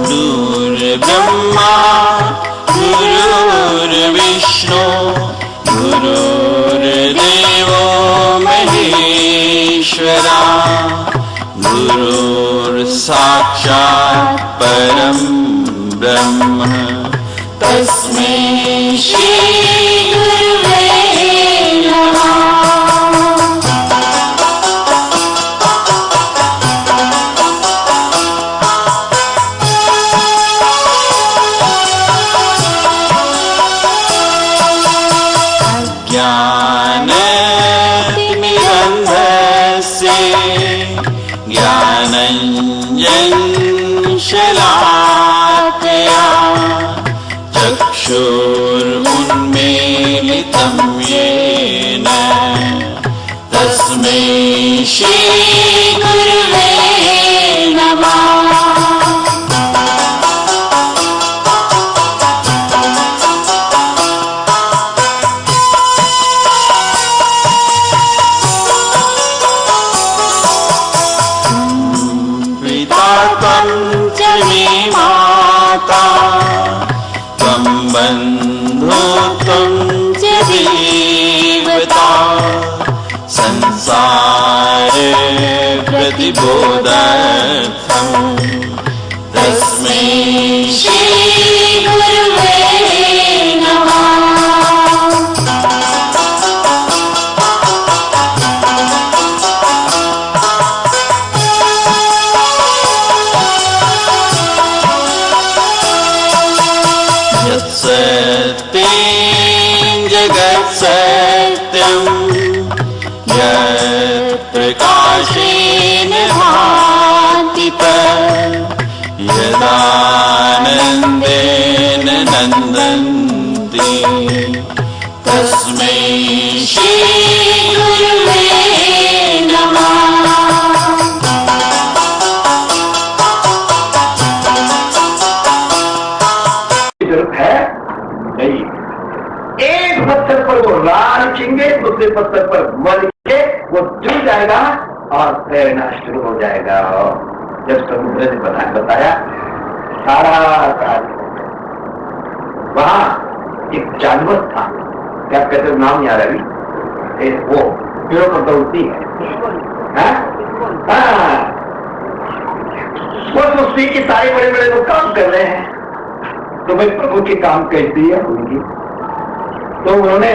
गुरुर्ब्रह्मा गुरुर्विष्णु गुरुर्देवो महेश्वरा गुरुर्साक्षात् परं ब्रह्म तस्मै श्री गुरुवे नमः। ज्ञानतिमिरन्धस्य ज्ञानञ्जनशलाकया चक्षुरुन्मीलितं येन तस्मै श्री गुरुवे नमः। माता त्वं बन्धु त्वं च देवता संसारे प्रतिबोधार्थं तस्मै श्री गुरुवे नमः। सत्यं जगत् सत्यं यत् प्रकाशेन भाति यदानन्देन नन्दन्ति तस्मै श्री गुरुवे नमः। एक पत्थर पर वो रान खींचे, दूसरे पत्थर पर मल के वो जुड़ जाएगा और तैरना शुरू हो जाएगा। जब समुद्र ने बताया सारा वहां एक जानवर था, क्या कहते नाम याद अभी, वो पेड़ों पर दौड़ती है, वो सोचती कि सारे बड़े बड़े लोग काम कर रहे हैं तो भाई प्रभु के काम कैसी है उनकी। तो उन्होंने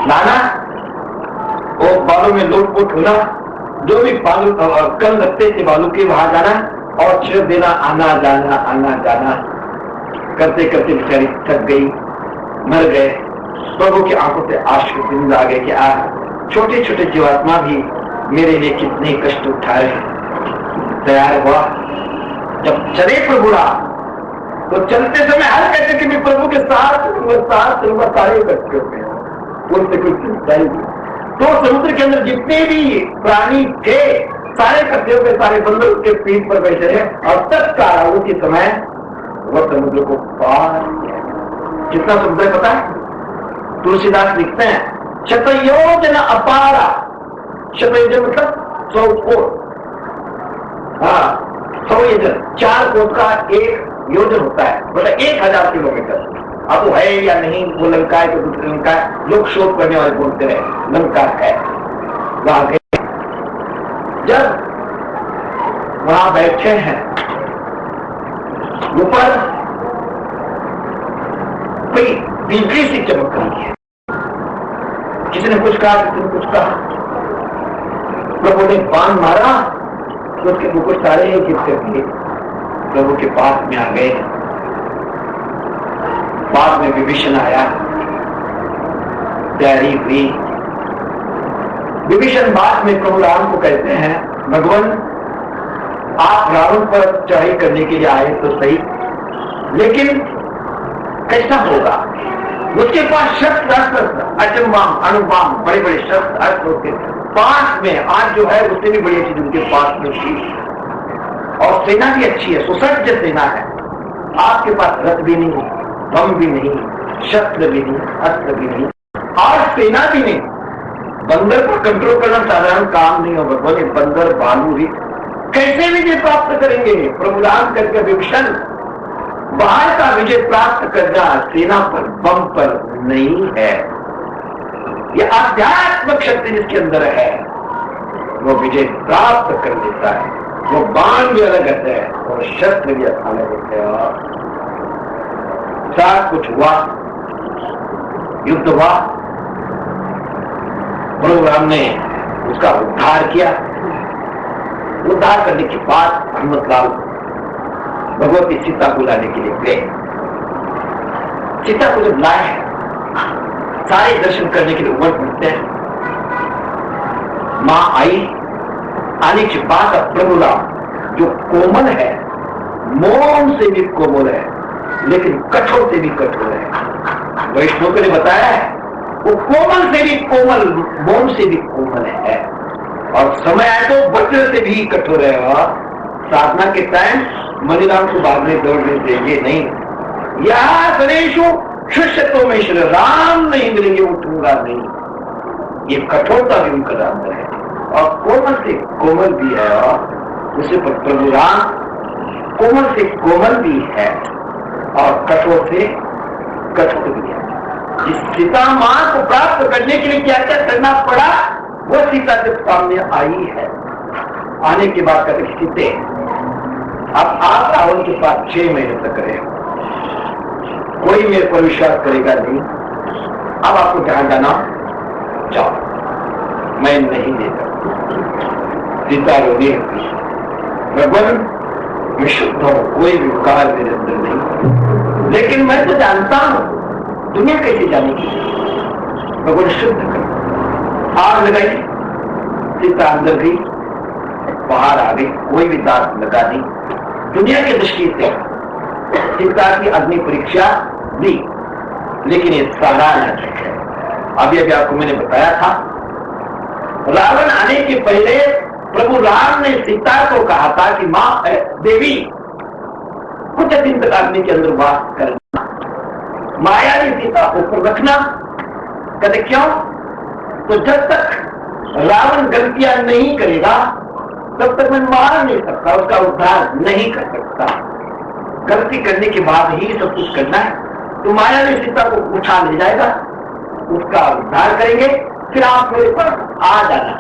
नाना वो बालों में लोट पोट होना, जो भी बालू कल रखते थे बालू के वहां जाना और छिड़क देना, आना जाना करते करते बेचारी थक गई, मर गए। प्रभु की आंखों से आश्चर्य दिन आ गए कि छोटे छोटे जीवात्मा भी मेरे लिए कितने कष्ट उठा रहे। तैयार हुआ, जब चले प्रभु तो चलते समय हर कहते कि मैं प्रभु के साथ चलूंगा, सारे इकट्ठे होते हैं, उनसे कुछ चिंता ही नहीं। तो समुद्र के अंदर जितने भी प्राणी थे सारे इकट्ठे होकर सारे बंदर उसके पीठ पर बैठे रहे और तत्काल उसी समय वह समुद्र को पार किया। कितना समुद्र पता है? तुलसीदास लिखते हैं शतयोजन अपारा, शतयोजन मतलब 100 कोट, 100 योजन, 4 कोट का एक योजन होता है, मतलब 1000 किलोमीटर। अब वो है या नहीं, वो लंका है तो दूसरी लंका है, लोग शोध करने वाले बोलते रहे लंका है। वहां गए, जब वहां बैठे हैं ऊपर कोई बिजली सी चमक रही है, किसी ने कुछ कहा, किसी ने कुछ कहा। प्रभु ने बाण मारा तो उसके मुकुट सारे गिरते थे, प्रभु के पास में आ गए। बाद में विभीषण आया, तैयारी हुई। विभीषण बाद में प्रभु राम को कहते हैं भगवान आप रावण पर चढ़ाई करने के लिए आए तो सही, लेकिन कैसा होगा? उसके पास शस्त्र अस्त्र, अचम्बाम अणुबाम, बड़े बड़े शस्त्र अस्त्र होते पास में। आज जो है उससे भी बड़ी चीज उनके पास में थी और सेना भी अच्छी है, सुसज्ज सेना है। आपके पास रथ भी नहीं, बम भी नहीं, शस्त्र भी नहीं, अस्त्र भी नहीं और सेना भी नहीं। बंदर को कंट्रोल करना साधारण काम नहीं होगा। बोले बंदर भालू भी कैसे विजय प्राप्त करेंगे? प्रभु राम करके विभीषण बाहर का विजय प्राप्त करना सेना पर, बम पर नहीं है। यह आध्यात्मिक शक्ति जिसके अंदर है वो विजय प्राप्त कर लेता है। वो बाण भी अलग होते हैं और शस्त्र भी अलग होते हैं। और सब कुछ हुआ, युद्ध हुआ, प्रभु राम ने उसका उद्धार किया। उद्धार करने के बाद हनुमतलाल भगवती सीता को लाने के लिए गए। सीता को जब लाए, सारे दर्शन करने के लिए उमड़ पड़ते हैं। मां आई, आने के बाद अब प्रभु राम जो कोमल है, मोम से भी कोमल है, लेकिन कठोर से भी कठोर है। वैष्णव ने बताया है वो कोमल से भी कोमल, मोम से भी कोमल है। और समय आए तो वज्र से भी कठोर है। और साधना के टाइम मणिराम को भागने दौड़ने देंगे नहीं। यह गणेशो शिष्य तो में श्री राम नहीं मिलेंगे, उठूंगा नहीं। ये कठोरता भी उनका राम है और कोमल से कोमल भी है। और उसे पर प्रभु राम कोमल से कोमल भी है और कठोर से कठोर भी है। इस सीता मां को प्राप्त करने के लिए क्या क्या करना पड़ा, वो सीता जब सामने आई है, आने के बाद कहते सीते अब आप रावण के पास 6 महीने तक रहे, कोई मेरे पर विश्वास करेगा नहीं। अब आपको जहां जाना जाओ, मैं नहीं देता। सीता रोने भगवान मैं शुद्ध हूं, कोई भी विकार मेरे अंदर नहीं, लेकिन मैं तो जानता हूं दुनिया कैसे जानेगी। भगवान शुद्ध कर आग लगाई, सीता अंदर गई, बाहर आ गई, कोई भी दांत लगा नहीं। दुनिया की दृष्टि से सीता की अग्नि परीक्षा दी, लेकिन ये सारा नाटक है। अभी अभी आपको मैंने बताया था, रावण आने के पहले प्रभु राम ने सीता को कहा था कि मां देवी कुछ दिन तक अग्नि के अंदर वास करना, माया ने सीता ऊपर रखना। कहते क्यों? तो जब तक रावण गलतियां नहीं करेगा तब तक मैं मार नहीं सकता, उसका उद्धार नहीं कर सकता। गलती करने के बाद ही सब कुछ करना है। तो माया ने सीता को उठा ले जाएगा, उसका उद्धार करेंगे, फिर आप मेरे पास आ जाना।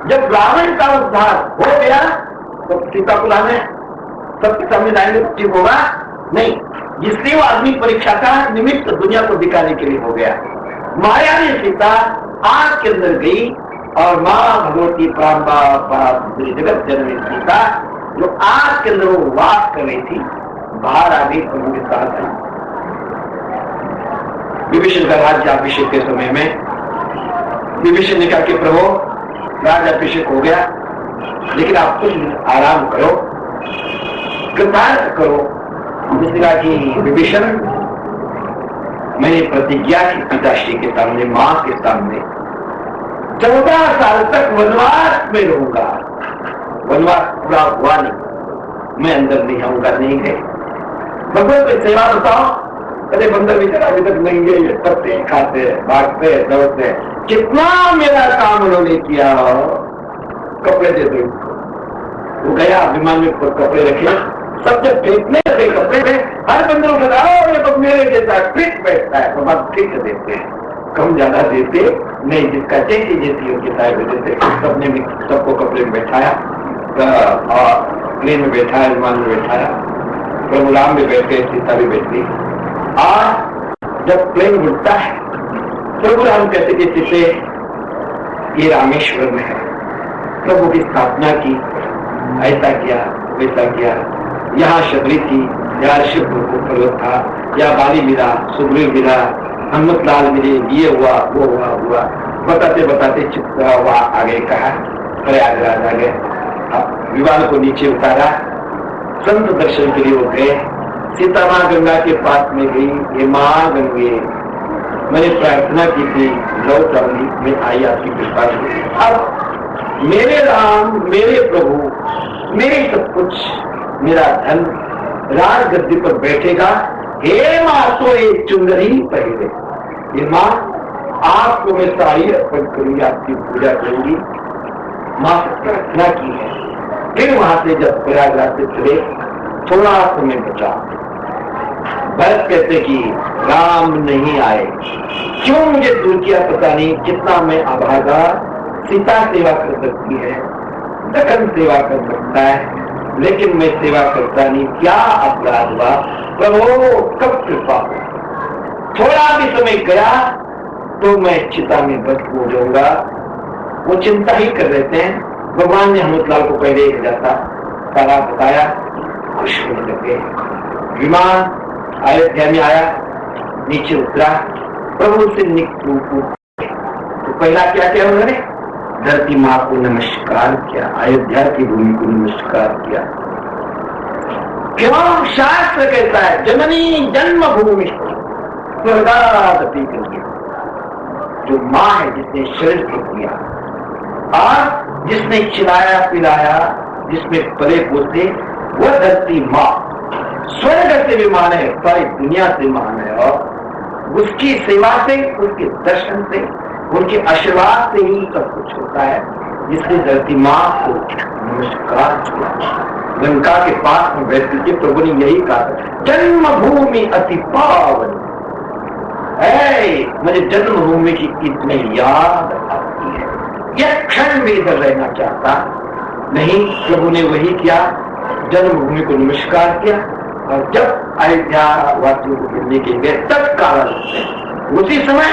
जब रावण का उद्धार हो गया तो सीता को लाने सबके सामने लाएंगे तो ठीक होगा नहीं, जिसलिए वो आदमी परीक्षा का निमित्त दुनिया को दिखाने के लिए हो गया। माया ने सीता आग के अंदर गई और मां भगवती जगत जननी सीता जो आग के अंदर वो वास कर रही थी, बाहर आ गई प्रभु के साथ आई। विभीषण का राज्याभिषेक के समय में विभीषण ने कहा कि प्रभु राज्याभिषेक हो गया, लेकिन आप कुछ आराम करो, कृतार्थ करो। उसने कहा कि विभीषण मैंने प्रतिज्ञा की पिताश्री के सामने, मां के सामने 14 साल तक वनवास में रहूंगा। वनवास पूरा हुआ नहीं, मैं अंदर नहीं आऊंगा, नहीं गए। भगवान की सेवा बताओ, अरे बंदर बेचारा अभी तक नहीं गए, पत्ते खाते भागते दौड़ते। कितना मेरा काम उन्होंने किया, कपड़े दे दो। वो गया विमान में कपड़े रखे, सब जब फेंकने लगे कपड़े में, हर बंदर उठा, ये तो मेरे जैसा फिट बैठता है, तो बात ठीक देते हैं, कम ज्यादा देते नहीं, जिसका जैसी जैसी योग्यता है देते। सबने सबको कपड़े में बैठाया और प्लेन में बैठाया, विमान में बैठाया। प्रभु राम भी बैठ गए, सीता भी बैठ गई। और जब प्लेन उड़ता है, प्रभु राम कहते कि सीते ये रामेश्वर में है, प्रभु की स्थापना की, ऐसा किया वैसा किया, यहाँ शबरी थी, यहाँ शिव पर्वत था, यहाँ बाली मिला, सुग्रीव मिला, हनुमतलाल मिले, ये हुआ वो हुआ। बताते बताते चुप वहां आगे कहा, प्रयागराज आ गए। अब विमान को नीचे उतारा, संत दर्शन के लिए वो गए। सीता मां गंगा के पास में गई, ये मां गंगे मैंने प्रार्थना की थी, लौट आऊंगी, मैं आई आपकी कृपा से। अब मेरे राम, मेरे प्रभु, मेरे सब कुछ, मेरा धन, राज गद्दी पर बैठेगा, हे माँ तो एक चुंदरी पहले, ये माँ आपको मैं साड़ी अर्पण करूंगी, आपकी पूजा करूंगी। माँ से प्रार्थना की है। फिर वहां से जब प्रयागराज से चले, थोड़ा समय बचा, भरत कहते कि राम नहीं आए, क्यों मुझे दूर किया पता नहीं, कितना मैं अभागा, सीता सेवा कर सकती है, दखन सेवा कर सकता है, लेकिन मैं सेवा करता नहीं, क्या अपराध हुआ प्रभु, कब कृपा हो। थोड़ा भी समय गया तो मैं चिता में भस्म हो जाऊंगा। वो चिंता ही कर रहे थे। भगवान ने हनुमतलाल को पहले एक जाता तारा बताया, खुश होने लगे। विमान अयोध्या में आया, नीचे उतरा, प्रभु से तो पहला क्या किया उन्होंने, धरती माँ को नमस्कार किया, अयोध्या की भूमि को नमस्कार किया। क्यों? शास्त्र कहता है जननी जन्मभूमि स्वर्गादपि करके, जो माँ है जिसने शरीर को दिया और जिसने खिलाया पिलाया, जिसमें पले पोसे, वह धरती माँ स्वर्ग से भी मान है, सारी दुनिया से मान है। और उसकी सेवा से, उसके दर्शन से, उनके आशीर्वाद से ही सब कुछ होता है। जिसने धरती माँ को नमस्कार किया, लंका के पास में बैठ के प्रभु ने यही कहा, जन्मभूमि अति पावन है, मुझे जन्मभूमि की इतनी याद आती है, यह क्षण भी इधर रहना चाहता नहीं। प्रभु ने वही किया, जन्मभूमि को नमस्कार किया। और जब अयोध्या वासियों को मिलने के लिए तत्काल उसी समय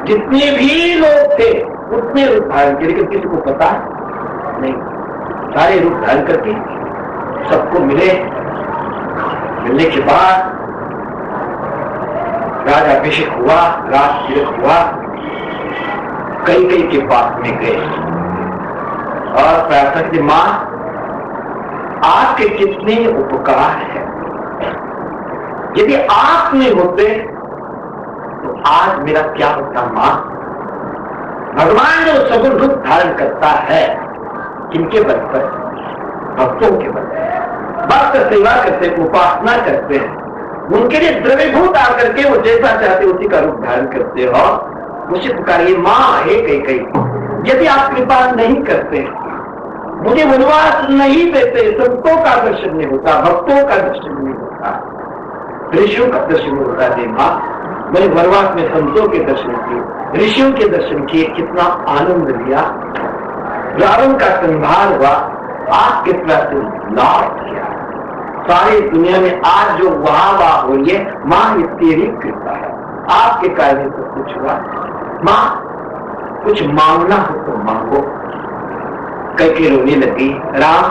जितने भी लोग थे उतने रूप धारण किए, लेकिन किसी को पता नहीं। सारे रूप धारण करके सबको मिले। मिलने के बाद राजाभिषेक हुआ, राज तिलक हुआ, कई कई के पास में गए और प्रार्थना की, मां आपके कितने उपकार है, यदि आप नहीं होते तो आज मेरा क्या होता। मां, भगवान जो सगुण रूप धारण करता है किनके बल पर, भक्तों के बल पर। भक्त सेवा करते, उपासना करते हैं, उनके लिए द्रव्यभूत आकर के वो जैसा चाहते उसी का रूप धारण करते हो। मुझे पुकारिए मां, हे कई, यदि आप कृपा नहीं करते, मुझे वनवास नहीं देते, संतों का दर्शन नहीं होता, भक्तों का दर्शन नहीं होता, ऋषियों का दर्शन होता है। मां, मैंने वनवास में संतों के दर्शन किए, ऋषियों के दर्शन किए, कितना आनंद लिया, रावण का संहार हुआ, आपके प्रति लाभ किया। सारी दुनिया में आज जो वाह हो रही है, मां ये तेरी कृपा है, आपके कारण सब कुछ हुआ। मां, कुछ मांगना हो तो मांगो। कई रोने लगी, राम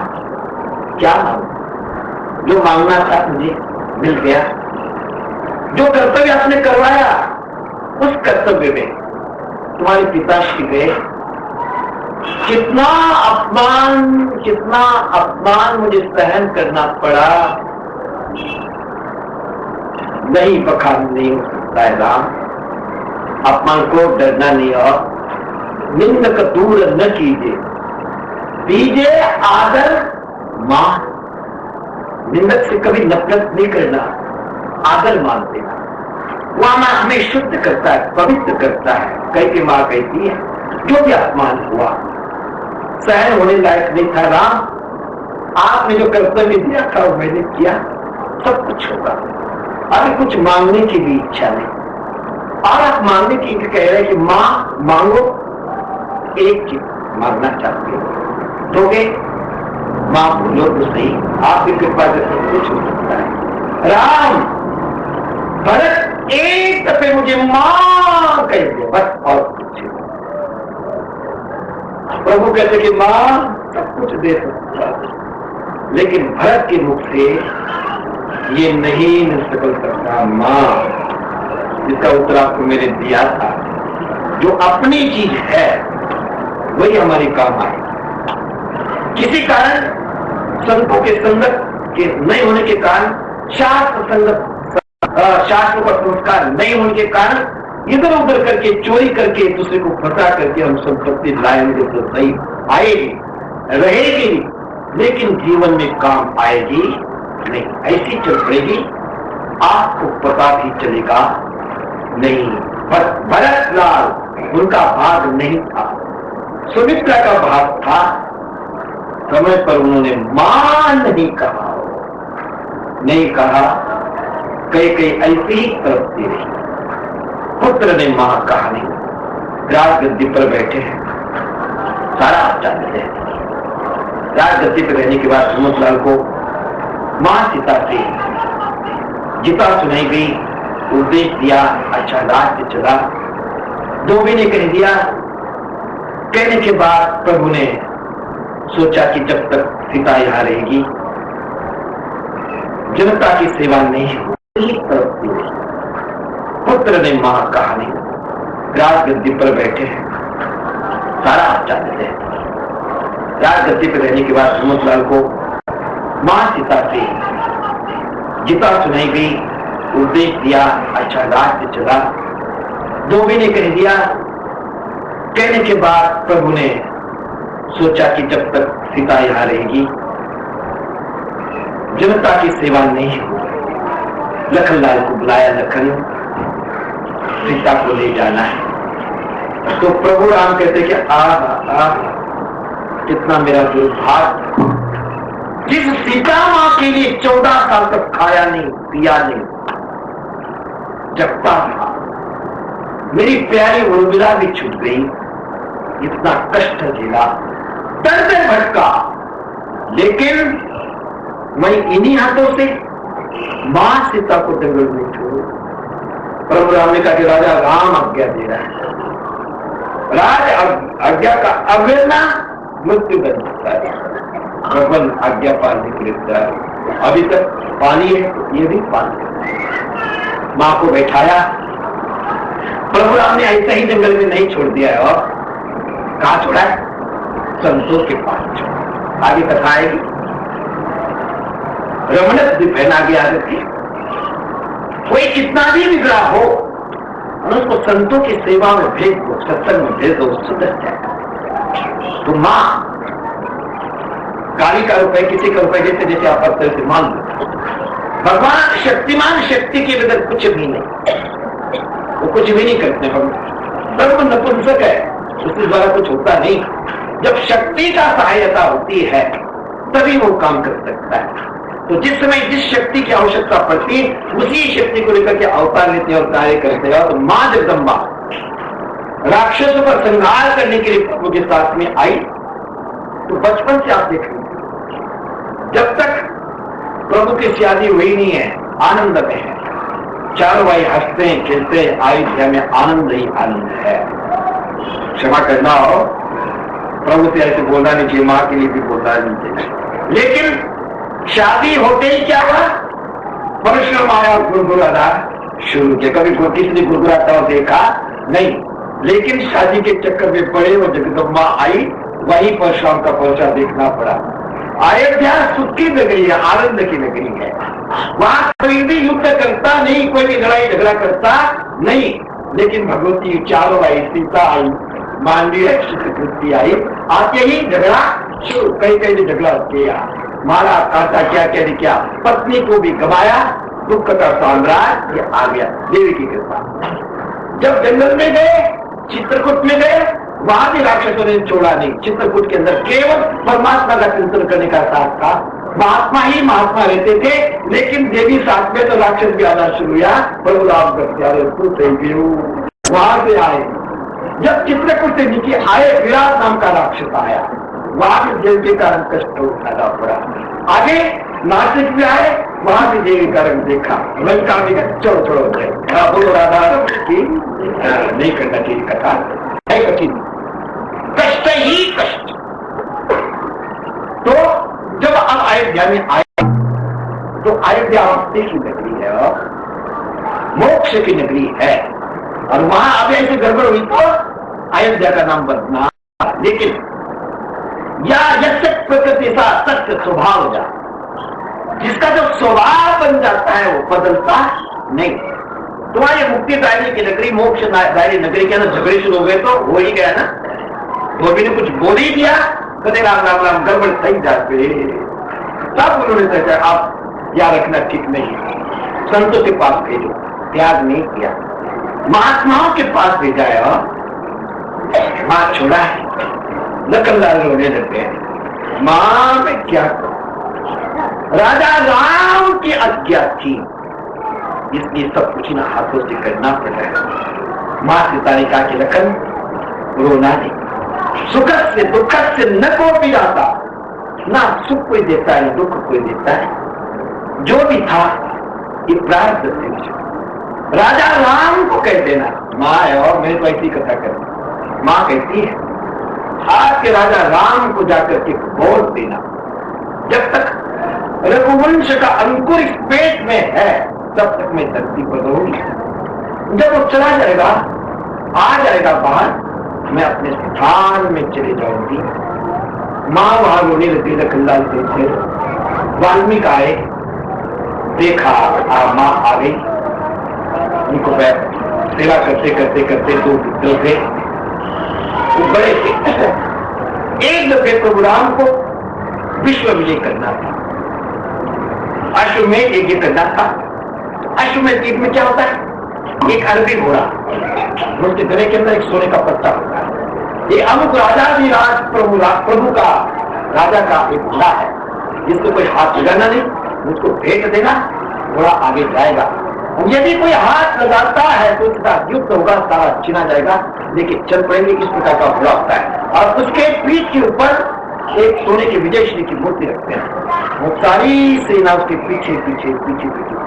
क्या मांगो, जो मांगना था मुझे मिल गया, जो कर्तव्य आपने करवाया उस कर्तव्य में तुम्हारे पिताश्री गए। कितना अपमान मुझे सहन करना पड़ा, नहीं बखान नहीं हो सकता है राम। अपमान को डरना नहीं, और निंदक दूर न कीजिए, दीजिए आदर मान। निंदक से कभी नफरत नहीं करना, आदर मान देना। वह मां हमें शुद्ध करता है, पवित्र करता है। कई की मां कहती है, जो भी अपमान हुआ सहन होने लायक नहीं था राम, आपने जो कर्तव्य दिया था वो मैंने किया, सब कुछ होगा। अभी कुछ मांगने की भी इच्छा नहीं। और आप मांगने की कह रहे हैं कि मां मांगो, एक चीज मांगना चाहते हो, दोगे? मां बोलो तो सही, आपकी कृपा से सब कुछ हो सकता है। राम, भरत एक दफे मुझे मां कह दे बस, और कुछ। प्रभु कहते कि मां सब कुछ दे सकता, लेकिन भरत के मुख से ये नहीं निकल सकता। मां, जिसका उत्तर आपको मैंने दिया था, जो अपनी चीज है वही हमारे काम आए। किसी कारण संतों के संगत के नहीं होने के कारण, शास्त्रों का संस्कार नहीं होने के कारण, इधर उधर करके चोरी करके दूसरे को फंसा करके हम संपत्ति लाएंगे तो सही, आएगी रहेगी, लेकिन जीवन में काम आएगी नहीं, ऐसी चल पड़ेगी आपको पता भी चलेगा नहीं। भरत लाल उनका भाग नहीं था, सुमित्रा का भाग था। समय पर उन्होंने मां नहीं कहा, नहीं कहा, कई ऐसी ही तरफती रही। पुत्र ने मां कहा नहीं। राजगद्दी पर बैठे हैं, सारा आप जानते हैं। राजगद्दी पर रहने के बाद सुमित्रा को मां सीता से गीता सुनाई गई, उपदेश दिया, अच्छा राज्य चला। धोबी ने कह दिया। कहने के बाद प्रभु ने सोचा कि जब तक सीता यहां रहेगी जनता की सेवा नहीं होगी। पुत्र ने मां कहा नहीं। राजगद्दी पर बैठे हैं, सारा आप जानते हैं। राजगद्दी पर रहने के बाद सुमित्रा को मां सीता से गीता सुनाई गई, उपदेश दिया, अच्छा राज्य चला। धोबी ने कह दिया। कहने के बाद प्रभु ने सोचा कि जब तक सीता यहां रहेगी जनता की सेवा नहीं होगी। लखनलाल को बुलाया। लखन, सीता को ले जाना है। तो प्रभु राम कहते कि कितना मेरा दुर्भाग्य, जिस सीता मां के लिए 14 साल तक खाया नहीं पिया नहीं, जगता था, मेरी प्यारी उर्मिला भी छूट गई। इतना कष्ट झेला, दर से भटका, लेकिन मैं इन्हीं हाथों से मां सीता को जंगल में छोड़ू। प्रभु राम ने कहा कि राजा राम आज्ञा दे रहा है। राज आज्ञा का अवहेलना मृत्यु बन सकता है। भगवान आज्ञा पालने के लिए अभी तक पानी है, ये भी पानी है। मां को बैठाया। प्रभु राम ने ऐसा ही जंगल में नहीं छोड़ दिया है, और कहा छोड़ा है? संतों के पास छोड़ा। आगे कथा आएगी। रमणक भी पहना गया आगे। कोई कितना भी बिगड़ा हो, उसको संतों की सेवा में भेज दो, सत्संग में भेज दो, सुधर जाए। तो मां गाली का रुपए, किसी का रुपए देते जैसे आप पत्थर से मान दो। भगवान शक्तिमान, शक्ति के बगैर कुछ भी नहीं, वो कुछ भी नहीं करते। भगवान सर्व नपुंसक है, उसके द्वारा कुछ होता नहीं। जब शक्ति का सहायता होती है तभी वो काम कर सकता है। तो जिस समय जिस शक्ति की आवश्यकता पड़ती है उसी शक्ति को लेकर के अवतार लेते और कार्य करते हैं। तो मां जगदम्बा राक्षसों पर संहार करने के लिए प्रभु के साथ में आई। तो बचपन से आप देख लीजिए, जब तक प्रभु की शादी हुई नहीं है, आनंद में है। चारों भाई हंसते हैं, खेलते हैं, अयोध्या में आनंद ही आनंद है। क्षमा करना हो, प्रभु से ऐसे बोलना नहीं चाहिए, मां के लिए भी बोलना नहीं चाहिए। लेकिन शादी होते ही क्या हुआ? परशुराम आया और गुरगुराना शुरू किया। कभी किसी ने गुरगुराता हुआ देखा नहीं, लेकिन शादी के चक्कर में पड़े वो जगदम्बा आई, वही परशुराम का पर्चा देखना पड़ा। अयोध्या सुख की नगरी है, आनंद की नगरी है। वहां कोई भी युद्ध करता नहीं, कोई भी लड़ाई झगड़ा करता नहीं, लेकिन भगवती चारों आई, सीता आई, मानवीय कृति आई, आते ही झगड़ा शुरू। कई ने झगड़ा किया, मारा काटा, क्या क्या नहीं किया, पत्नी को भी गवाया। दुख का साम्राज्य आ गया देवी की कृपा। जब जंगल में गए, चित्रकूट में गए, वहां भी राक्षसों ने छोड़ा नहीं। चित्रकूट के अंदर केवल परमात्मा का चिंतन करने का साथ था। महात्मा ही महात्मा रहते थे, लेकिन देवी साथ में तो राक्षस भी आना शुरू हुआ। प्रभु राम वहां से आए। जब चित्रकूट से नीचे आए, विराट नाम का राक्षस आया, वहां भी देव के कारण कष्ट उठाना पड़ा। आगे नासिक में आए, वहां भी देवी कारण देखा। लंका में चलो चलो बोलो राधा की नहीं करना चाहिए कथा, है कठिन, कष्ट ही कष्ट। तो जब अब अयोध्या में आए, तो अयोध्या मुक्ति की नगरी है, मोक्ष की नगरी है, और वहां अब ऐसे गड़बड़ हुई तो अयोध्या का नाम बदना। लेकिन या यस्य प्रकृति सा सत्य स्वभाव हो जाता, जिसका जो स्वभाव बन जाता है वो बदलता नहीं। तुम्हारी मुक्ति दायरी की नगरी, मोक्ष दायरी नगरी के अंदर झगड़े शुरू हो गए तो हो ही गया ना। धोबी ने कुछ बोल ही दिया, कहते राम राम राम, गड़बड़ सही जाते। तब उन्होंने सोचा अब या रखना ठीक नहीं। संतों के पास भेजो, त्याग नहीं किया। महात्माओं के पास भेजा है और मां छोड़ा है। लखनलाल रोने लग गए, मां मैं क्या करूं? राजा राम की आज्ञा थी, इसलिए सब कुछ इन हाथों से करना पड़ रहा है। मां सीता ने कहा कि लखन रोना नहीं, सुख से दुख से न को भी आता, ना सुख कोई देता है दुख कोई देता है। जो भी था ये प्रारब्ध से। राजा राम को कह देना, माँ है और मैं तो ऐसी कथा कर। माँ कहती है आज के राजा राम को जाकर के बोल देना, जब तक रघुवंश का अंकुर इस पेट में है तब तक मैं धरती पर रहूंगी। जब वो चला जाएगा, आ जाएगा बाहर, मैं अपने स्थान में चले जाऊंगी। मां वहां रोने लगी। लखनलाल से वाल्मीकि आए, देखा मां आ गई। उनको सेवा करते करते करते दो पुत्र थे, वो बड़े थे। एक दफे प्रभु राम को विश्व विजय करना था, अश्वमेध यज्ञ करना था। अश्वमेध यज्ञ में क्या होता है? एक अरबी घोड़ा, उसके गले के अंदर एक सोने का पत्ता होता है। ये अमुक राजाधिराज प्रभु का राजा का एक घोड़ा है, जिसको कोई हाथ लगाना नहीं, उसको भेंट देना, घोड़ा आगे जाएगा। यदि कोई हाथ लगाता है तो उसका युद्ध होगा, सारा छीना जाएगा, लेकिन चल पड़ेंगे। इस प्रकार का घोड़ा होता है और उसके पीठ के ऊपर एक सोने के विजय श्री की मूर्ति रखते हैं। वो सारी सेना उसके पीछे पीछे पीछे पीछे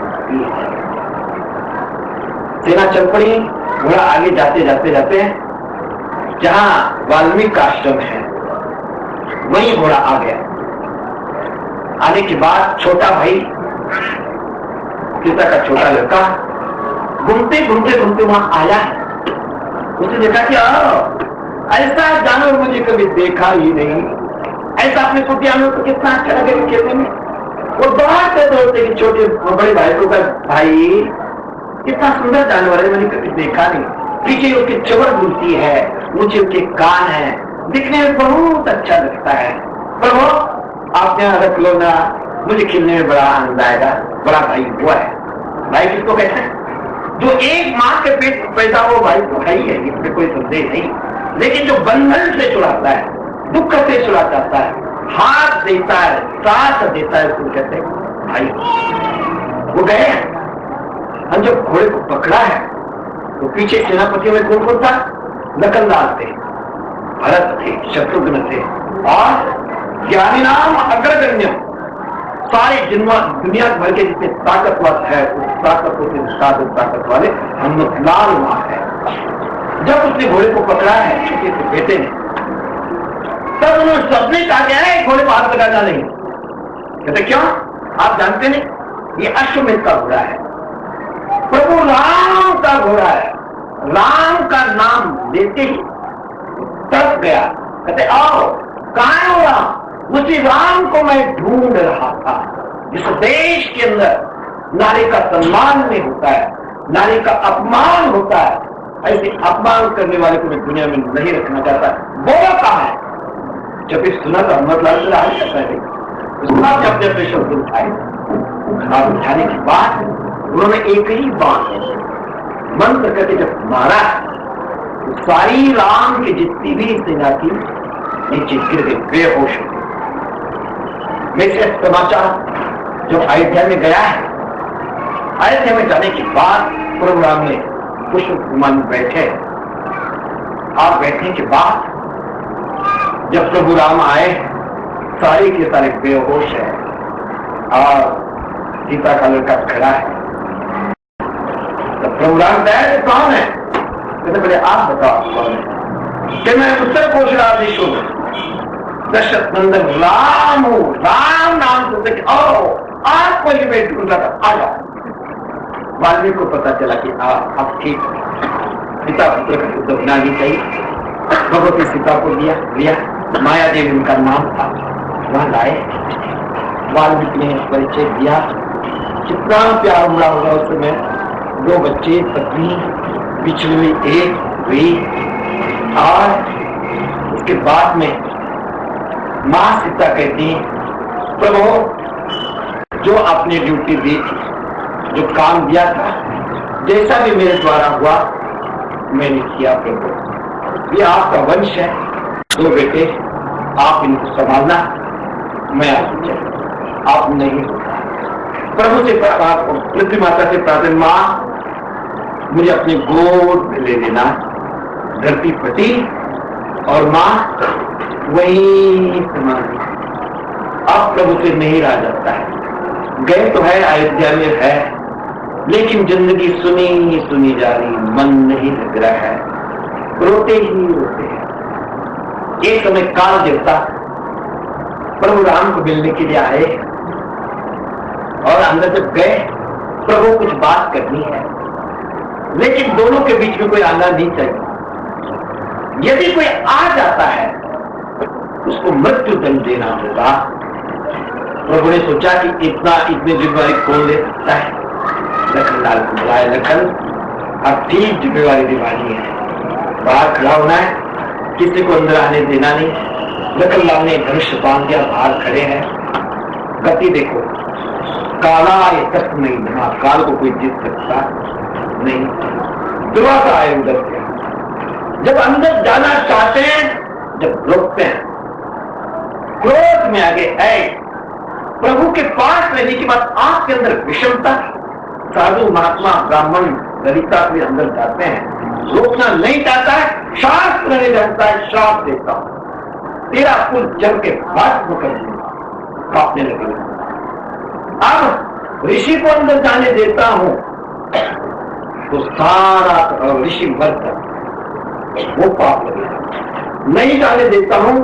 सेना चल पड़ी। घोड़ा आगे जाते जाते जाते जहां वाल्मीकि आश्रम है वहीं घोड़ा आ गया। आने के बाद छोटा भाई, पिता का छोटा लड़का घूमते घूमते घूमते वहां आया है। उसने देखा कि ऐसा जानवर मुझे कभी देखा ही नहीं, ऐसा अपने को जानवर को कितना अच्छा लगे खेलने में। वो दौड़ते दौड़ते कि छोटे बड़े भाई को कहा, भाई कितना सुंदर जानवर है, मैंने कभी देखा नहीं। पीछे उसकी चमड़ बुलती है, ऊंचे ऊंचे कान है, दिखने में बहुत अच्छा लगता है। प्रभु आप यहाँ रख लो ना, मुझे खेलने में बड़ा आनंद आएगा। बड़ा भाई वो है। भाई किसको कहते हैं? जो एक माँ के पेट पैदा हो भाई तो है ही है, इसमें कोई संदेह नहीं। लेकिन जो बंधन से छुड़ाता है, दुख से छुड़ा जाता है, हाथ देता है, साथ देता है, उसको कहते हैं भाई। वो गए, हम जब घोड़े को पकड़ा है तो पीछे सेनापतियों में कौन कौन था? लखनलाल थे, भरत थे, शत्रुघ्न थे और ज्ञानी नाम अग्रगण्य सारे दुनिया भर के जितने ताकतवर है उस ताकतों से ताकत वाले हनुमतलाल वहां है। जब उसने घोड़े को पकड़ा है छोटे से बेटे ने, तब उन्होंने सबने कहा गया है घोड़े को हाथ लगाना नहीं। कहते क्यों? आप जानते नहीं, ये अश्वमेध का घोड़ा है, प्रभु राम का घोड़ा है। राम का नाम लेते ही तड़प गया। कहते आओ, कहां हो राम? उसी राम को मैं ढूंढ रहा था जिस देश के अंदर नारी का सम्मान नहीं होता है, नारी का अपमान होता है। ऐसे अपमान करने वाले को मैं दुनिया में नहीं रखना चाहता। वो कहा है? जब इस सुना तो हनुमतलाल से हाल करता है, जब अपने शब्द उठाए, उठाने के बाद उन्होंने एक ही बात मंत्र करके जब मारा, सारी राम की जितनी भी सेना थी नीचे गिर गई, बेहोश हो गई। वैसे समाचार जब अयोध्या में गया है, अयोध्या में जाने के बाद प्रभु राम ने पुष्प विमान में बैठे और बैठने के बाद जब प्रभु राम आए, सारे के सारे बेहोश है और सीता का लड़का खड़ा है। तो प्रभु राम कौन है? कहते पहले आप बताओ कौन है? कि मैं उत्तर कोशराधीश हूं, दशरथ नंदन राम हूं। राम नाम सुनते आपको ये मैं ढूंढ रहा था, आ जाओ। वाल्मीकि को पता चला कि अब ठीक पिता पुत्र का युद्ध होना ही चाहिए। भगवती सीता को लिया, माया देवी उनका नाम था, वहां लाए। वाल्मीकि ने परिचय दिया, कितना प्यार हुआ होगा उस समय। 2 बच्चे, पत्नी, पिछली हुई एक हुई और उसके बाद में मां सीता कहती, प्रभु जो आपने ड्यूटी दी थी, जो काम दिया था, जैसा भी मेरे द्वारा हुआ मैंने किया प्रभु। ये आपका वंश है, 2 बेटे, आप इनको संभालना, मैं आगे चल। आप नहीं प्रभु से पृथ्वी माता से प्रार्थना, मां मुझे अपने गोद में ले लेना। धरती फटी और मां वही समाधि। अब प्रभु से नहीं रहा जाता है। गए तो है, अयोध्या में है, लेकिन जिंदगी सुनी ही सुनी जा रही, मन नहीं लग रहा है, रोते ही रोते हैं। एक समय काल देवता प्रभु राम को मिलने के लिए आए और अंदर जब गए, प्रभु कुछ बात करनी है, लेकिन दोनों के बीच में कोई आना नहीं चाहिए। यदि कोई आ जाता है उसको मृत्यु दंड देना होगा। प्रभु ने सोचा कि इतने जिम्मेवारी कौन ले सकता है। लखनलाल को बुलाया, लखन अब ठीक जिम्मेवारी दिवानी है, बाहर खड़ा होना है, किसी को अंदर आने देना नहीं। लखनलाल ने धनुष बांध दिया, बाहर खड़े हैं। गति देखो, काला ये तक नहीं बना, काल को कोई जीत सकता नहीं। दरवाजा आए उधर से, जब अंदर जाना चाहते हैं, जब रोकते हैं, क्रोध में आगे आए। प्रभु के पास रहने के बाद आपके अंदर विषमता, साधु महात्मा ब्राह्मण ललिता के अंदर जाते हैं, रोकना नहीं चाहता है, शास्त्र नहीं जानता है, श्राप देता हूं, तेरा कुल जल के भस्म कर दूंगा, कांपने लगे। अब ऋषि को अंदर जाने देता हूं तो सारा ऋषि मरता, वो पाप लगेगा। नहीं जाने देता हूं,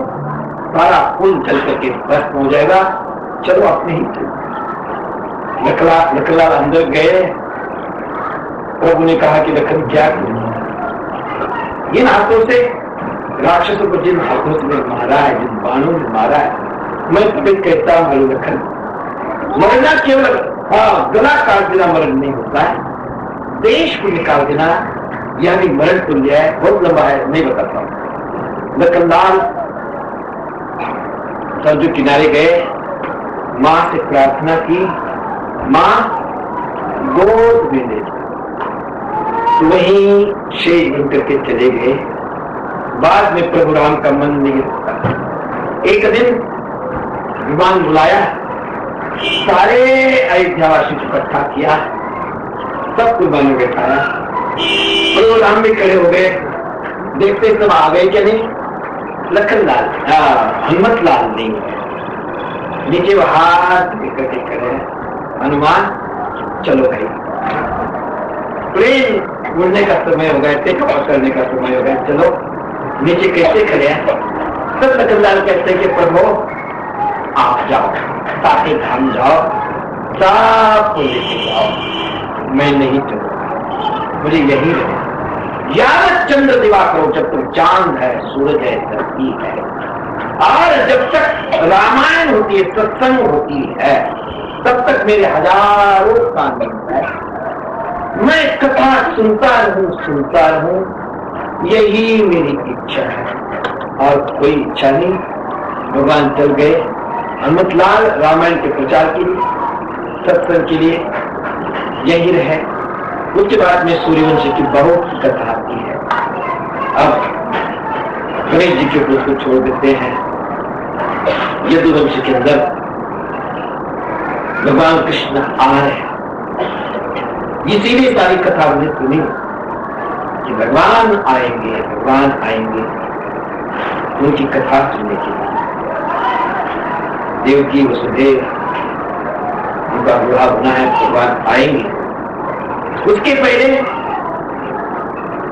सारा कुल जल करके भस्म हो जाएगा। चलो अपने ही चलो। लखनलाल अंदर गए। प्रभु ने कहा कि लखन क्या करूं? इन हाथों से राक्षसों को जिन हाथों से मारा है, जिन बाणों से मारा है, मैं तुम्हें कहता हूं लखन, मरना केवल गला काट देना मरण नहीं होता है, देश को निकाल देना यह भी मरण तुल्य है। बहुत लंबा है, नहीं बताता हूं। लखनलाल सरजू किनारे गए, मां से प्रार्थना की, मां गोद में ले, वहीं शेष बन करके चले गए। बाद में प्रभु राम का मन नहीं रुकता। एक दिन विमान बुलाया, सारे अयोध्यावासी को इकट्ठा किया, सब कुर्बानी बैठाया। प्रभु राम भी खड़े हो गए, देखते सब आ गए क्या नहीं। लखनलाल हिम्मत लाल नहीं, नीचे वो हाथ करके खड़े, हनुमान चलो भाई, प्लेन उड़ने का समय हो गया, टेक ऑफ करने का समय हो गया, चलो। नीचे कैसे खड़े हैं सब। लखनलाल कहते कि प्रभु आप जाओ, ताकि धाम जाओ, सबको लेके जाओ, मैं नहीं चलूंगा, मुझे यही रहे। यावत चंद्र दिवाकर, जब तक चांद है, सूरज है, धरती है, और जब तक रामायण होती है, सत्संग होती है, तब तक मेरे हजारों कान बंद है। मैं कथा सुनता रहूं, यही मेरी इच्छा है और कोई इच्छा नहीं। भगवान चल गए। हनुमतलाल रामायण के प्रचार के लिए, सत्संग के लिए यही रहे। उसके बाद में सूर्यवंश की बहुत कथा आती है। अब गणेश जी के पुरुष को छोड़ देते हैं। यदुवंश के अंदर भगवान कृष्ण आ रहे हैं, इसीलिए सारी कथा हमने सुनी कि भगवान आएंगे, भगवान आएंगे, उनकी कथा सुनने के लिए। देवकी वसुदेव, उनका विवाह होना है, भगवान आएंगे। उसके पहले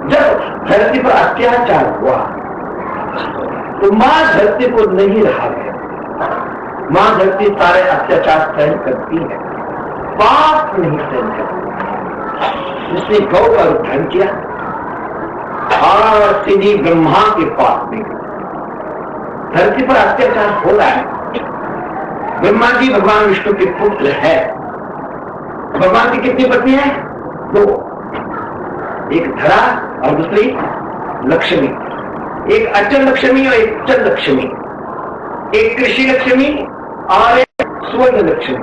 जब धरती पर अत्याचार हुआ तो मां धरती को नहीं रहा गया। मां धरती सारे अत्याचार सहन करती है, पाप नहीं सहन करती। उसने गौ का रूप धारण किया और सीधी ब्रह्मा के पास में गई। धरती पर अत्याचार हो रहा है। ब्रह्मा जी भगवान विष्णु के पुत्र है। भगवान की कितनी पत्नी है? 2, एक धरा और दूसरी लक्ष्मी। एक अचल लक्ष्मी और एक चल लक्ष्मी, एक कृषि लक्ष्मी और एक स्वर्ण लक्ष्मी।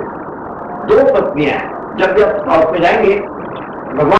2 पत्नियां हैं। जब भी आप साउथ में जाएंगे भगवान